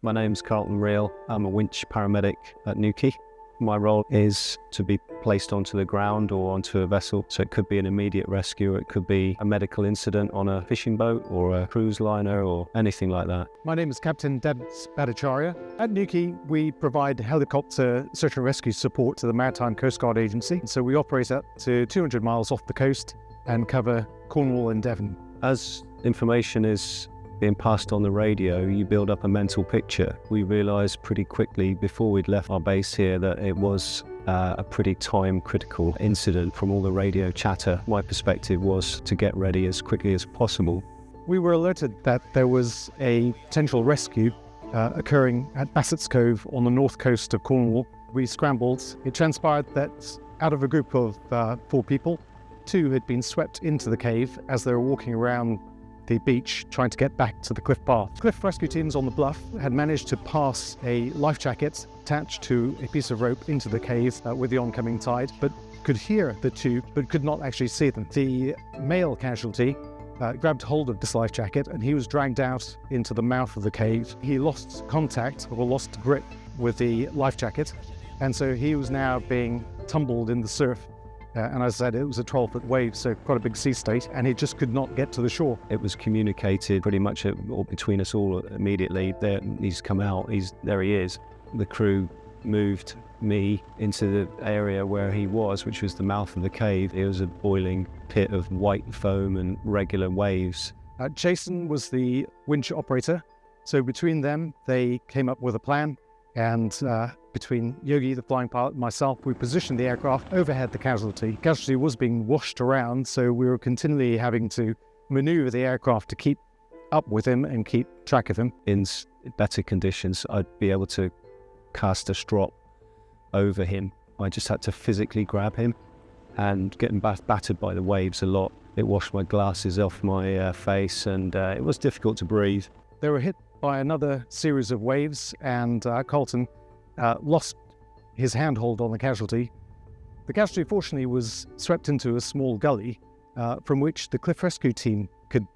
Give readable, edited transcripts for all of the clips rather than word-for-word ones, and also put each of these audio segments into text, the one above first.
My name's Carlton. I'm a winch paramedic at Newquay. My role is to be placed onto the ground or onto a vessel. So it could be an immediate rescue, or it could be a medical incident on a fishing boat or a cruise liner or anything like that. My name is Captain Debs Bhattacharya. At Newquay, we provide helicopter search and rescue support to the Maritime Coastguard Agency. So we operate up to 200 miles off the coast and cover Cornwall and Devon. As information is being passed on the radio, you build up a mental picture. We realised pretty quickly before we'd left our base here that it was a pretty time-critical incident from all the radio chatter. My perspective was to get ready as quickly as possible. We were alerted that there was a potential rescue occurring at Bassetts Cove on the north coast of Cornwall. We scrambled. It transpired that out of a group of 4 people, 2 had been swept into the cave as they were walking around the beach trying to get back to the cliff path. Cliff rescue teams on the bluff had managed to pass a life jacket attached to a piece of rope into the cave with the oncoming tide, but could hear the 2 but could not actually see them. The male casualty grabbed hold of this life jacket and he was dragged out into the mouth of the cave. He lost contact or lost grip with the life jacket, and so he was now being tumbled in the surf. And as I said, it was a 12-foot wave, so quite a big sea state, and he just could not get to the shore. It was communicated pretty much between us all immediately. He's come out, there he is. The crew moved me into the area where he was, which was the mouth of the cave. It was a boiling pit of white foam and regular waves. Jason was the winch operator, so between them, they came up with a plan, and between Yogi, the flying pilot, and myself, we positioned the aircraft overhead the casualty. The casualty was being washed around, so we were continually having to maneuver the aircraft to keep up with him and keep track of him. In better conditions, I'd be able to cast a strop over him. I just had to physically grab him and get him battered by the waves a lot. It washed my glasses off my face, and it was difficult to breathe. They were hit by another series of waves, and Carlton lost his handhold on the casualty. The casualty, fortunately, was swept into a small gully from which the cliff rescue team could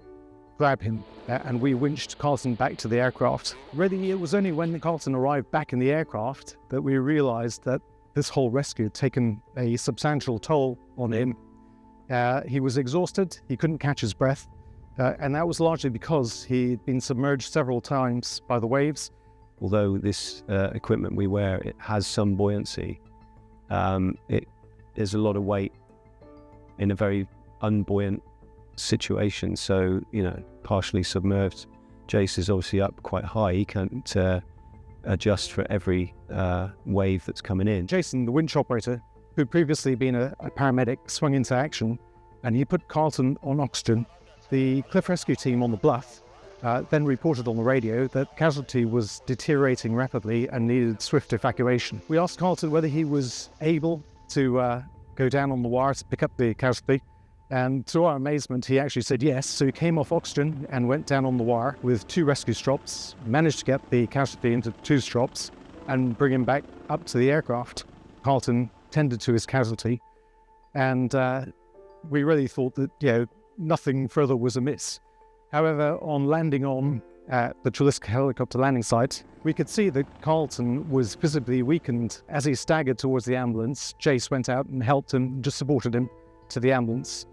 grab him, and we winched Carlton back to the aircraft. Really, it was only when Carlton arrived back in the aircraft that we realised that this whole rescue had taken a substantial toll on him. He was exhausted, he couldn't catch his breath, and that was largely because he'd been submerged several times by the waves. Although this equipment we wear, it has some buoyancy, there's a lot of weight in a very unbuoyant situation. So, partially submerged. Jace is obviously up quite high. He can't adjust for every wave that's coming in. Jason, the winch operator, who'd previously been a paramedic, swung into action, and he put Carlton on oxygen. The cliff rescue team on the bluff then reported on the radio that casualty was deteriorating rapidly and needed swift evacuation. We asked Carlton whether he was able to go down on the wire to pick up the casualty, and to our amazement, he actually said yes. So he came off oxygen and went down on the wire with 2 rescue strops, managed to get the casualty into 2 strops and bring him back up to the aircraft. Carlton tended to his casualty, and we really thought that, nothing further was amiss. However, on landing on the Treliska helicopter landing site, we could see that Carlton was visibly weakened. As he staggered towards the ambulance, Jace went out and helped him, just supported him to the ambulance.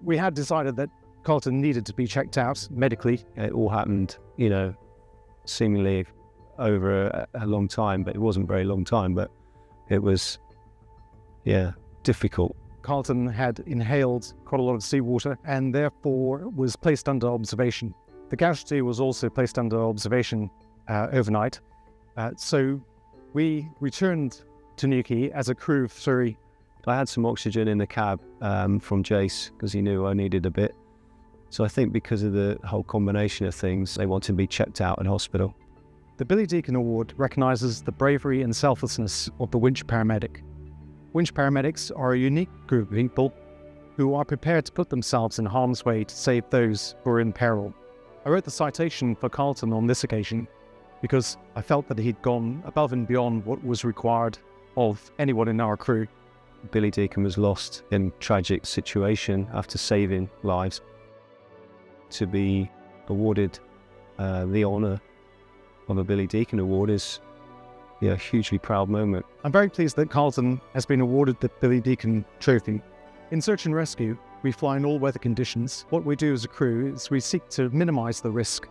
We had decided that Carlton needed to be checked out medically. It all happened, seemingly over a long time, but it wasn't a very long time, but it was, difficult. Carlton had inhaled quite a lot of seawater and therefore was placed under observation. The casualty was also placed under observation overnight. So we returned to Newquay as a crew of 3. I had some oxygen in the cab from Jace because he knew I needed a bit. So I think because of the whole combination of things, they wanted me checked out in hospital. The Billy Deacon Award recognises the bravery and selflessness of the winch paramedic. Winch paramedics are a unique group of people who are prepared to put themselves in harm's way to save those who are in peril. I wrote the citation for Carlton on this occasion because I felt that he'd gone above and beyond what was required of anyone in our crew. Billy Deacon was lost in a tragic situation after saving lives. To be awarded the honour of a Billy Deacon Award is a hugely proud moment. I'm very pleased that Carlton has been awarded the Billy Deacon Trophy. In search and rescue, we fly in all weather conditions. What we do as a crew is we seek to minimise the risk.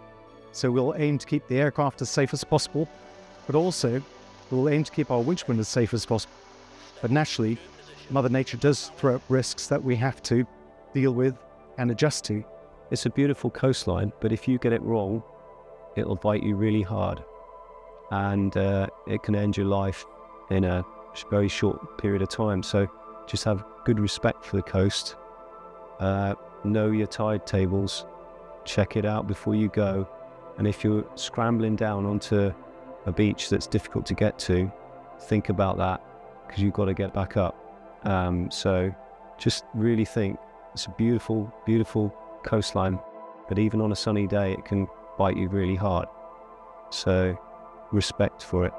So we'll aim to keep the aircraft as safe as possible, but also we'll aim to keep our winchmen as safe as possible. But naturally, Mother Nature does throw up risks that we have to deal with and adjust to. It's a beautiful coastline, but if you get it wrong, it'll bite you really hard. And it can end your life in a very short period of time. So just have good respect for the coast. Know your tide tables. Check it out before you go. And if you're scrambling down onto a beach that's difficult to get to, think about that, because you've got to get back up. So just really think, it's a beautiful, beautiful coastline, but even on a sunny day, it can bite you really hard. So respect for it.